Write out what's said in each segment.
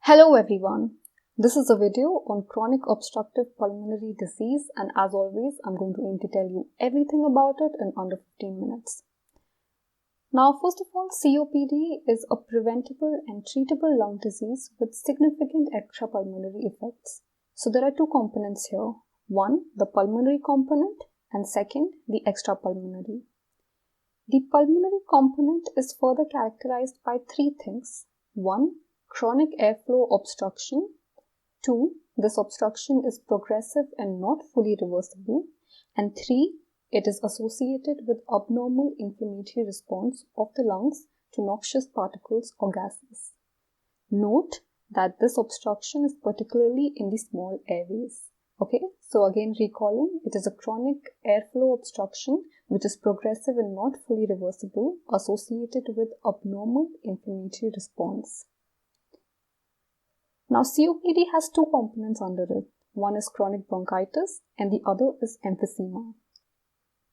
Hello everyone, this is a video on chronic obstructive pulmonary disease, and as always I'm going to aim to tell you everything about it in under 15 minutes. Now first of all, COPD is a preventable and treatable lung disease with significant extrapulmonary effects. So there are two components here, one the pulmonary component and second the extrapulmonary. The pulmonary component is further characterized by three things. One, chronic airflow obstruction. 2. This obstruction is progressive and not fully reversible. And 3. It is associated with abnormal inflammatory response of the lungs to noxious particles or gases. Note that this obstruction is particularly in the small airways. Okay, so again recalling, it is a chronic airflow obstruction which is progressive and not fully reversible, associated with abnormal inflammatory response. Now, COPD has two components under it. One is chronic bronchitis and the other is emphysema.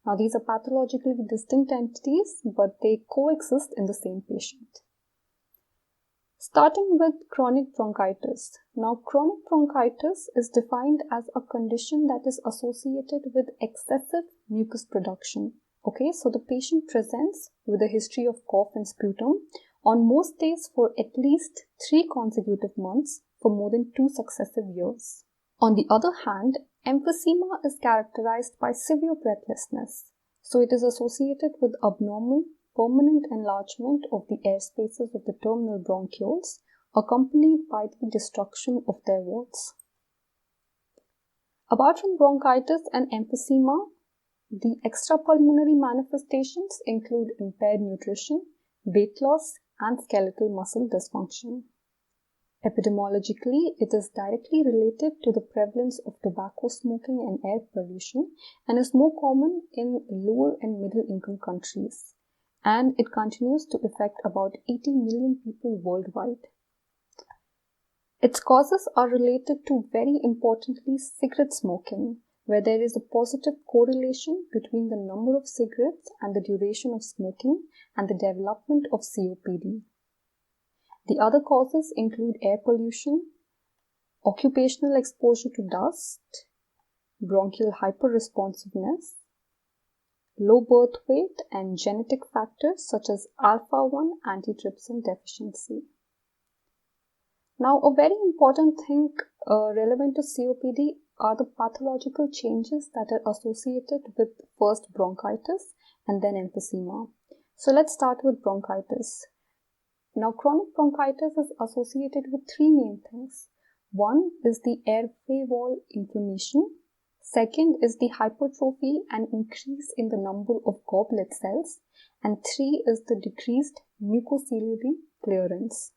Now, these are pathologically distinct entities, but they coexist in the same patient. Starting with chronic bronchitis. Now, chronic bronchitis is defined as a condition that is associated with excessive mucus production. Okay, so the patient presents with a history of cough and sputum on most days for at least 3 consecutive months for more than 2 successive years. On the other hand, emphysema is characterized by severe breathlessness. So it is associated with abnormal, permanent enlargement of the air spaces of the terminal bronchioles, accompanied by the destruction of their walls. Apart from bronchitis and emphysema, the extrapulmonary manifestations include impaired nutrition, weight loss, and skeletal muscle dysfunction. Epidemiologically, it is directly related to the prevalence of tobacco smoking and air pollution and is more common in lower and middle income countries. And it continues to affect about 80 million people worldwide. Its causes are related to, very importantly, cigarette smoking, where there is a positive correlation between the number of cigarettes and the duration of smoking and the development of COPD. The other causes include air pollution, occupational exposure to dust, bronchial hyperresponsiveness, low birth weight, and genetic factors such as alpha-1 antitrypsin deficiency. Now, a very important thing relevant to COPD are the pathological changes that are associated with first bronchitis and then emphysema. So let's start with bronchitis. Now, chronic bronchitis is associated with 3 main things. One is the airway wall inflammation. Second is the hypertrophy and increase in the number of goblet cells. And 3 is the decreased mucociliary clearance.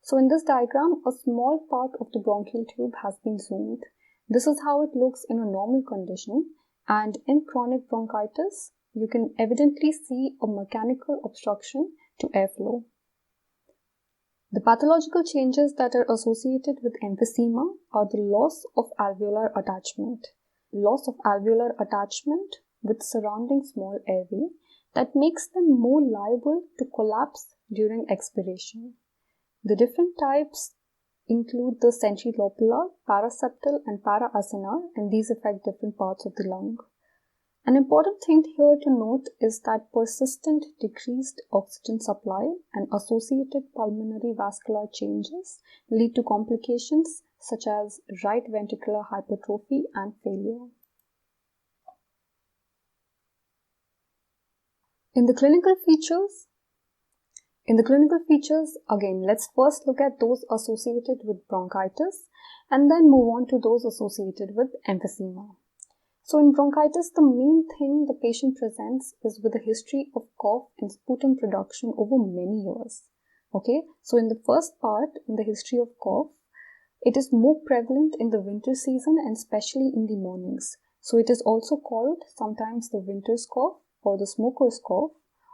So in this diagram, a small part of the bronchial tube has been zoomed. This is how it looks in a normal condition, and in chronic bronchitis, you can evidently see a mechanical obstruction to airflow. The pathological changes that are associated with emphysema are the loss of alveolar attachment. Loss of alveolar attachment with surrounding small airway that makes them more liable to collapse during expiration. The different types include the centrilobular, paraseptal, and paraacinar, and these affect different parts of the lung. An important thing here to note is that persistent decreased oxygen supply and associated pulmonary vascular changes lead to complications such as right ventricular hypertrophy and failure. In the clinical features, again, let's first look at those associated with bronchitis and then move on to those associated with emphysema. So in bronchitis, the main thing the patient presents is with a history of cough and sputum production over many years. Okay, so in the first part, in the history of cough, it is more prevalent in the winter season and especially in the mornings. So it is also called sometimes the winter's cough or the smoker's cough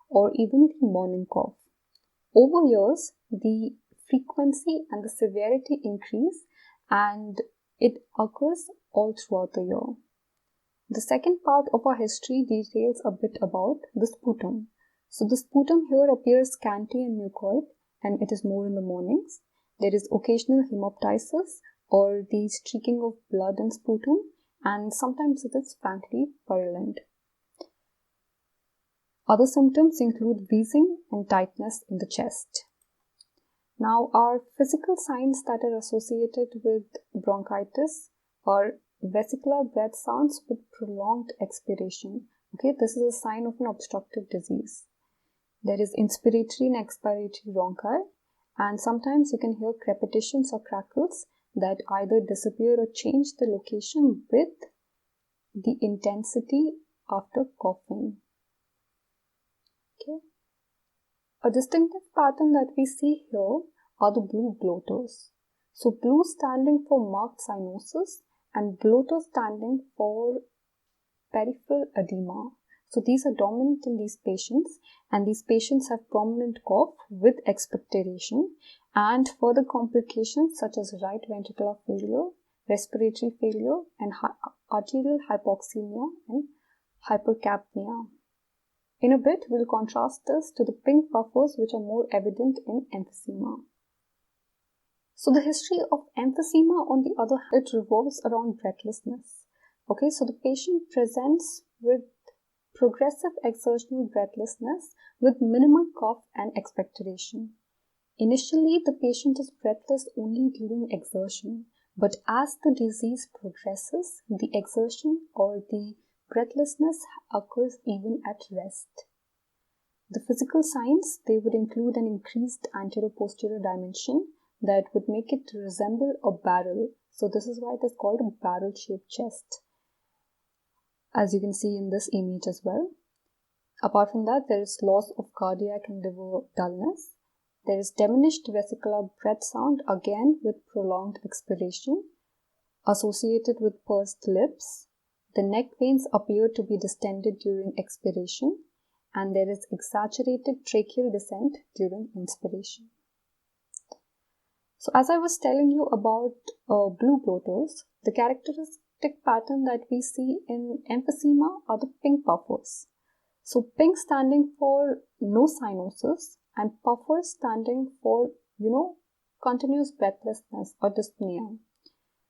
or even the morning cough. Over years, the frequency and the severity increase and it occurs all throughout the year. The second part of our history details a bit about the sputum. So the sputum here appears scanty and mucoid and it is more in the mornings. There is occasional hemoptysis or the streaking of blood and sputum, and sometimes it is frankly purulent. Other symptoms include wheezing and tightness in the chest. Now, our physical signs that are associated with bronchitis are vesicular breath sounds with prolonged expiration. Okay, this is a sign of an obstructive disease. There is inspiratory and expiratory bronchi, and sometimes you can hear crepitations or crackles that either disappear or change the location with the intensity after coughing. Okay. A distinctive pattern that we see here are the blue bloaters. So blue standing for marked cyanosis and bloater standing for peripheral edema. So these are dominant in these patients, and these patients have prominent cough with expectoration and further complications such as right ventricular failure, respiratory failure, and arterial hypoxemia and hypercapnia. In a bit, we'll contrast this to the pink puffers which are more evident in emphysema. So the history of emphysema, on the other hand, it revolves around breathlessness. Okay, so the patient presents with progressive exertional breathlessness with minimal cough and expectoration. Initially, the patient is breathless only during exertion, but as the disease progresses, the exertion or the breathlessness occurs even at rest. The physical signs, they would include an increased anteroposterior dimension that would make it resemble a barrel. So this is why it is called a barrel-shaped chest, as you can see in this image as well. Apart from that, there is loss of cardiac and liver dullness. There is diminished vesicular breath sound, again with prolonged expiration, associated with pursed lips. The neck veins appear to be distended during expiration, and there is exaggerated tracheal descent during inspiration. So as I was telling you about blue bloaters, the characteristic pattern that we see in emphysema are the pink puffers. So pink standing for no cyanosis and puffers standing for, continuous breathlessness or dyspnea.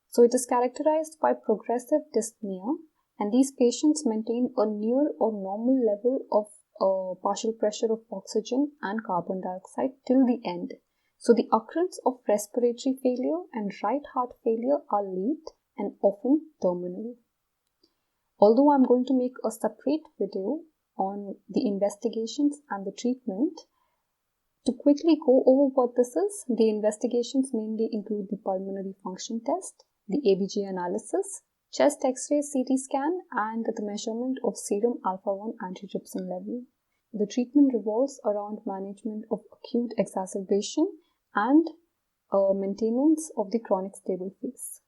So it is characterized by progressive dyspnea, and these patients maintain a near or normal level of partial pressure of oxygen and carbon dioxide till the end. So the occurrence of respiratory failure and right heart failure are late and often terminal. Although I'm going to make a separate video on the investigations and the treatment, to quickly go over what this is, the investigations mainly include the pulmonary function test, the ABG analysis, chest X-ray, CT scan, and the measurement of serum alpha-1 antitrypsin level. The treatment revolves around management of acute exacerbation and maintenance of the chronic stable phase.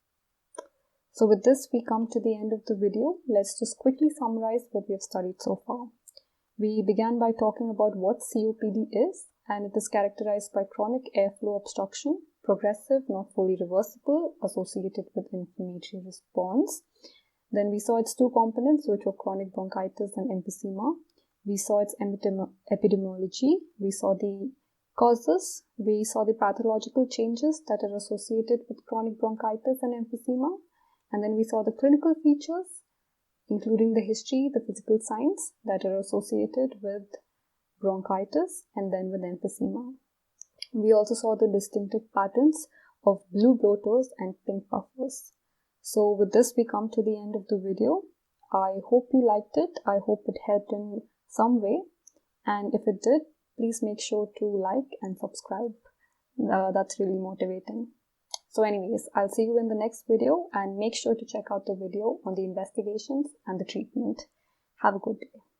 So with this, we come to the end of the video. Let's just quickly summarize what we have studied so far. We began by talking about what COPD is, and it is characterized by chronic airflow obstruction, progressive, not fully reversible, associated with inflammatory response. Then we saw its two components, which were chronic bronchitis and emphysema. We saw its epidemiology. We saw the causes. We saw the pathological changes that are associated with chronic bronchitis and emphysema. And then we saw the clinical features, including the history, the physical signs that are associated with bronchitis and then with emphysema. We also saw the distinctive patterns of blue bloaters and pink puffers. So with this, we come to the end of the video. I hope you liked it. I hope it helped in some way. And if it did, please make sure to like and subscribe. That's really motivating. So anyways, I'll see you in the next video, and make sure to check out the video on the investigations and the treatment. Have a good day.